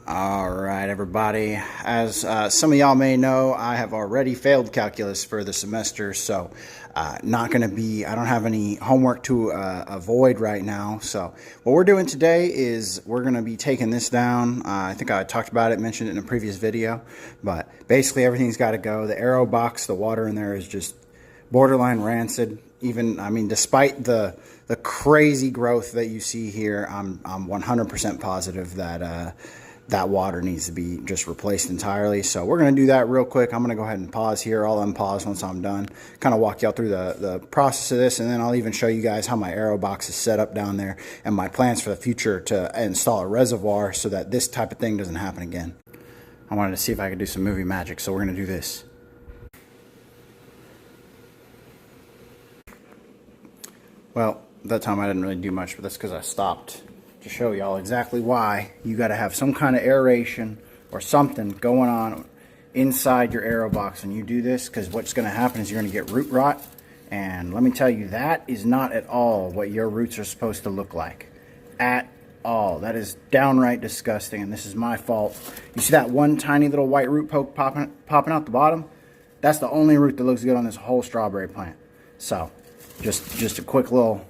All right, everybody. As some of y'all may know, I have already failed calculus for the semester, so not going to be, I don't have any homework to avoid right now. So what we're doing today is we're going to be taking this down. I think I talked about it, mentioned it in a previous video, but basically everything's got to go. The aero box, the water in there is just borderline rancid. Even, I mean, despite the crazy growth that you see here, I'm 100% positive that that water needs to be just replaced entirely. So we're going to do that real quick. I'm going to go ahead and pause here. I'll unpause once I'm done. Kind of walk y'all through the process of this, and then I'll even show you guys how my aero box is set up down there and my plans for the future to install a reservoir so that this type of thing doesn't happen again. I wanted to see if I could do some movie magic, so we're going to do this. Well, that time I didn't really do much, but that's because I stopped to show y'all exactly why you got to have some kind of aeration or something going on inside your aero box when you do this, because what's going to happen is you're going to get root rot, and let me tell you, that is not at all what your roots are supposed to look like at all. That is downright disgusting, and this is my fault. You see that one tiny little white root poke popping out the bottom? That's the only root that looks good on this whole strawberry plant. So just a quick little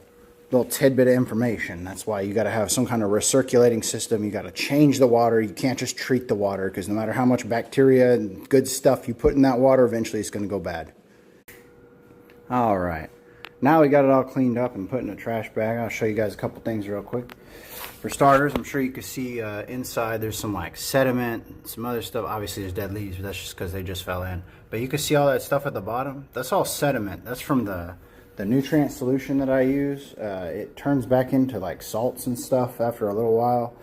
tidbit of information. That's why you got to have some kind of recirculating system. You got to change the water. You can't just treat the water, because no matter how much bacteria and good stuff you put in that water, eventually it's going to go bad. All right, now we got it all cleaned up and put in a trash bag. I'll show you guys a couple things real quick. For starters, I'm sure you can see inside there's some like sediment, some other stuff. Obviously there's dead leaves, but that's just because they just fell in. But you can see all that stuff at the bottom. That's all sediment. That's from the nutrient solution that I use. It turns back into like salts and stuff after a little while.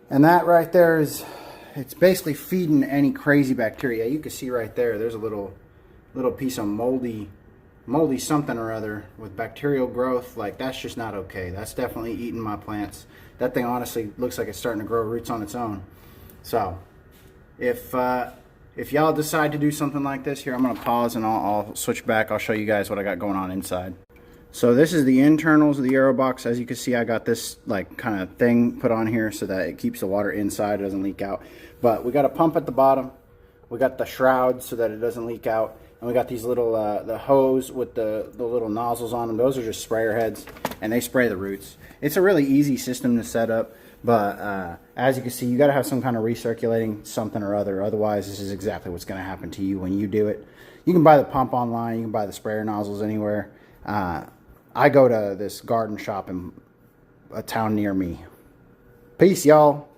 And that right there it's basically feeding any crazy bacteria. You can see right there, there's a little piece of moldy something or other with bacterial growth. Like, that's just not okay. That's definitely eating my plants. That thing honestly looks like it's starting to grow roots on its own. So if y'all decide to do something like this, here I'm going to pause and I'll switch back. I'll show you guys what I got going on inside. So this is the internals of the aero box. As you can see, I got this like kind of thing put on here so that it keeps the water inside, it doesn't leak out. But we got a pump at the bottom. We got the shroud so that it doesn't leak out. And we got these little the hose with the little nozzles on them. Those are just sprayer heads, and they spray the roots. It's a really easy system to set up. But as you can see, you got to have some kind of recirculating something or other. Otherwise, this is exactly what's going to happen to you when you do it. You can buy the pump online. You can buy the sprayer nozzles anywhere. I go to this garden shop in a town near me. Peace, y'all.